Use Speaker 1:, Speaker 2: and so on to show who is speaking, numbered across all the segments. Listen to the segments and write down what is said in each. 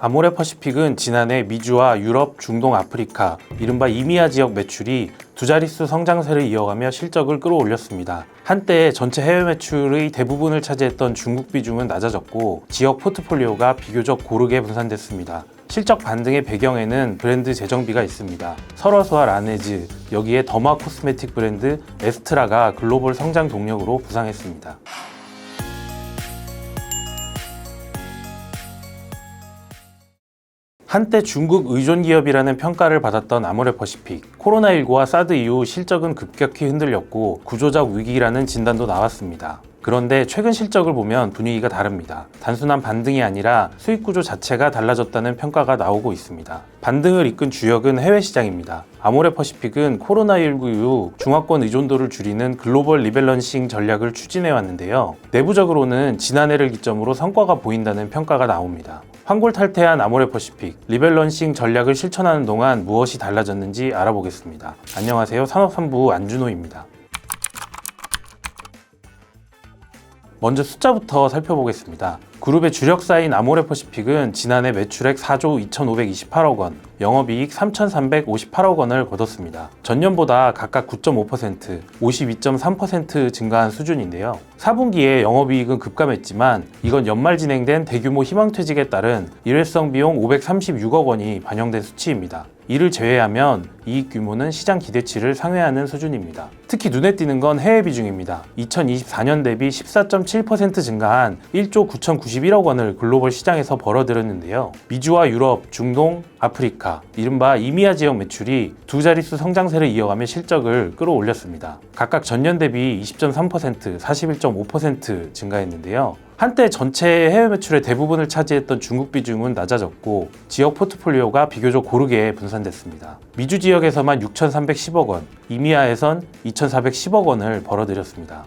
Speaker 1: 아모레퍼시픽은 지난해 미주와 유럽, 중동, 아프리카, 이른바 이미아 지역 매출이 두 자릿수 성장세를 이어가며 실적을 끌어올렸습니다. 한때 전체 해외 매출의 대부분을 차지했던 중국 비중은 낮아졌고 지역 포트폴리오가 비교적 고르게 분산됐습니다. 실적 반등의 배경에는 브랜드 재정비가 있습니다. 설화수와 라네즈, 여기에 더마 코스메틱 브랜드 에스트라가 글로벌 성장 동력으로 부상했습니다. 한때 중국 의존 기업이라는 평가를 받았던 아모레퍼시픽, 코로나19와 사드 이후 실적은 급격히 흔들렸고 구조적 위기라는 진단도 나왔습니다. 그런데 최근 실적을 보면 분위기가 다릅니다. 단순한 반등이 아니라 수익 구조 자체가 달라졌다는 평가가 나오고 있습니다. 반등을 이끈 주역은 해외 시장입니다. 아모레퍼시픽은 코로나19 이후 중화권 의존도를 줄이는 글로벌 리밸런싱 전략을 추진해 왔는데요. 내부적으로는 지난해를 기점으로 성과가 보인다는 평가가 나옵니다. 환골탈태한 아모레퍼시픽, 리밸런싱 전략을 실천하는 동안 무엇이 달라졌는지 알아보겠습니다. 안녕하세요. 산업산부 안준호입니다. 먼저 숫자부터 살펴보겠습니다. 그룹의 주력사인 아모레퍼시픽은 지난해 매출액 4조 2,528억 원, 영업이익 3,358억 원을 거뒀습니다. 전년보다 각각 9.5%, 52.3% 증가한 수준인데요. 4분기에 영업이익은 급감했지만 이건 연말 진행된 대규모 희망퇴직에 따른 일회성 비용 536억 원이 반영된 수치입니다. 이를 제외하면 이익 규모는 시장 기대치를 상회하는 수준입니다. 특히 눈에 띄는 건 해외 비중입니다. 2024년 대비 14.7% 증가한 1조 9,091억 원을 글로벌 시장에서 벌어들였는데요. 미주와 유럽, 중동, 아프리카, 이른바 이미아 지역 매출이 두 자릿수 성장세를 이어가며 실적을 끌어올렸습니다. 각각 전년 대비 20.3%, 41.5% 증가했는데요. 한때 전체 해외 매출의 대부분을 차지했던 중국 비중은 낮아졌고 지역 포트폴리오가 비교적 고르게 분산됐습니다. 미주 지역에서만 6,310억 원, 이미아에선 2,410억 원을 벌어들였습니다.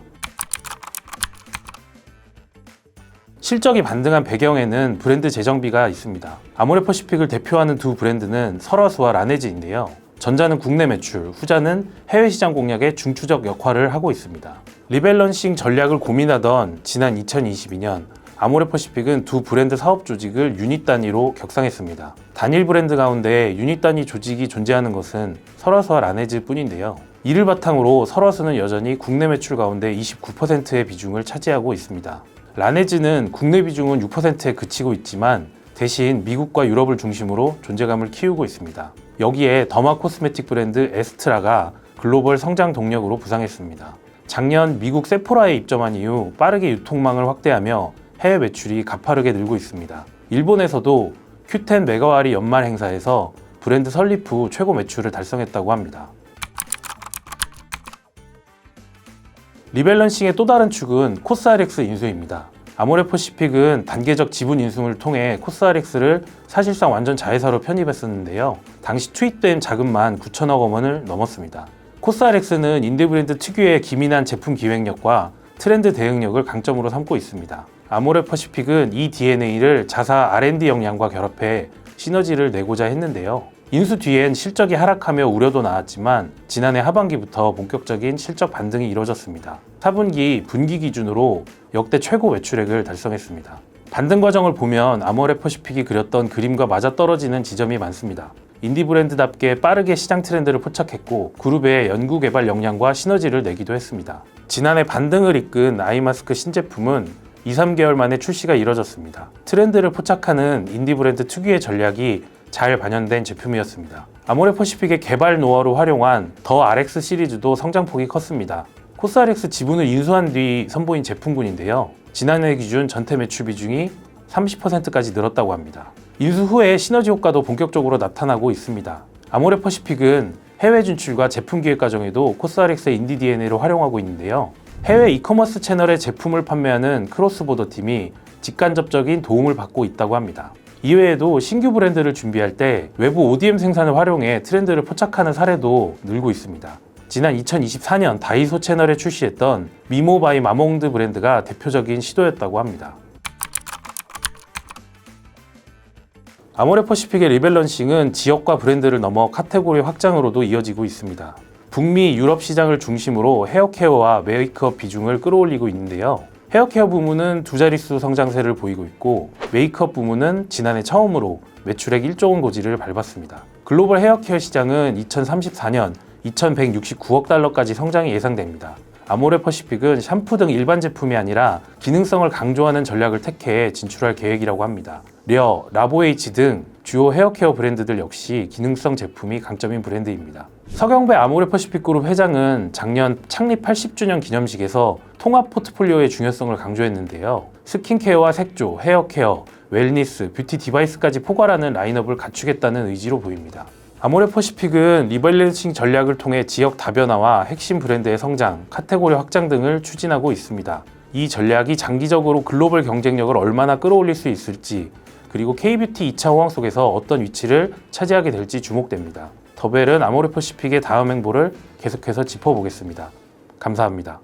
Speaker 1: 실적이 반등한 배경에는 브랜드 재정비가 있습니다. 아모레퍼시픽을 대표하는 두 브랜드는 설화수와 라네즈인데요. 전자는 국내 매출, 후자는 해외 시장 공략에 중추적 역할을 하고 있습니다. 리밸런싱 전략을 고민하던 지난 2022년 아모레퍼시픽은 두 브랜드 사업 조직을 유닛 단위로 격상했습니다. 단일 브랜드 가운데 유닛 단위 조직이 존재하는 것은 설화수와 라네즈 뿐인데요. 이를 바탕으로 설화수는 여전히 국내 매출 가운데 29%의 비중을 차지하고 있습니다. 라네즈는 국내 비중은 6%에 그치고 있지만 대신 미국과 유럽을 중심으로 존재감을 키우고 있습니다. 여기에 더마 코스메틱 브랜드 에스트라가 글로벌 성장 동력으로 부상했습니다. 작년 미국 세포라에 입점한 이후 빠르게 유통망을 확대하며 해외 매출이 가파르게 늘고 있습니다. 일본에서도 Q10 메가와리 연말 행사에서 브랜드 설립 후 최고 매출을 달성했다고 합니다. 리밸런싱의 또 다른 축은 코스알엑스 인수입니다. 아모레퍼시픽은 단계적 지분 인수를 통해 코스알엑스를 사실상 완전 자회사로 편입했었는데요. 당시 투입된 자금만 9천억 원을 넘었습니다. 코스알엑스는 인디브랜드 특유의 기민한 제품 기획력과 트렌드 대응력을 강점으로 삼고 있습니다. 아모레퍼시픽은 이 DNA를 자사 R&D 역량과 결합해 시너지를 내고자 했는데요. 인수 뒤엔 실적이 하락하며 우려도 나왔지만 지난해 하반기부터 본격적인 실적 반등이 이루어졌습니다. 4분기 분기 기준으로 역대 최고 매출액을 달성했습니다. 반등 과정을 보면 아모레퍼시픽이 그렸던 그림과 맞아떨어지는 지점이 많습니다. 인디 브랜드답게 빠르게 시장 트렌드를 포착했고 그룹의 연구 개발 역량과 시너지를 내기도 했습니다. 지난해 반등을 이끈 아이마스크 신제품은 2-3개월 만에 출시가 이뤄졌습니다. 트렌드를 포착하는 인디 브랜드 특유의 전략이 잘 반영된 제품이었습니다. 아모레퍼시픽의 개발 노하우를 활용한 더 RX 시리즈도 성장폭이 컸습니다. 코스알엑스 지분을 인수한 뒤 선보인 제품군인데요. 지난해 기준 전체 매출 비중이 30%까지 늘었다고 합니다. 인수 후에 시너지 효과도 본격적으로 나타나고 있습니다. 아모레퍼시픽은 해외 진출과 제품 기획 과정에도 코스알엑스의 인디 DNA를 활용하고 있는데요. 해외 이커머스 채널에 제품을 판매하는 크로스보더 팀이 직간접적인 도움을 받고 있다고 합니다. 이외에도 신규 브랜드를 준비할 때 외부 ODM 생산을 활용해 트렌드를 포착하는 사례도 늘고 있습니다. 지난 2024년 다이소 채널에 출시했던 미모 바이 마몽드 브랜드가 대표적인 시도였다고 합니다. 아모레퍼시픽의 리밸런싱은 지역과 브랜드를 넘어 카테고리 확장으로도 이어지고 있습니다. 북미, 유럽 시장을 중심으로 헤어케어와 메이크업 비중을 끌어올리고 있는데요. 헤어케어 부문은 두 자릿수 성장세를 보이고 있고 메이크업 부문은 지난해 처음으로 매출액 1조 원 고지를 밟았습니다. 글로벌 헤어케어 시장은 2034년 2169억 달러까지 성장이 예상됩니다. 아모레퍼시픽은 샴푸 등 일반 제품이 아니라 기능성을 강조하는 전략을 택해 진출할 계획이라고 합니다. 려, 라보에이치 등 주요 헤어케어 브랜드들 역시 기능성 제품이 강점인 브랜드입니다. 서경배 아모레퍼시픽 그룹 회장은 작년 창립 80주년 기념식에서 통합 포트폴리오의 중요성을 강조했는데요. 스킨케어와 색조, 헤어케어, 웰니스, 뷰티 디바이스까지 포괄하는 라인업을 갖추겠다는 의지로 보입니다. 아모레퍼시픽은 리밸런싱 전략을 통해 지역 다변화와 핵심 브랜드의 성장, 카테고리 확장 등을 추진하고 있습니다. 이 전략이 장기적으로 글로벌 경쟁력을 얼마나 끌어올릴 수 있을지, 그리고 K뷰티 2차 호황 속에서 어떤 위치를 차지하게 될지 주목됩니다. 더벨은 아모레퍼시픽의 다음 행보를 계속해서 짚어보겠습니다. 감사합니다.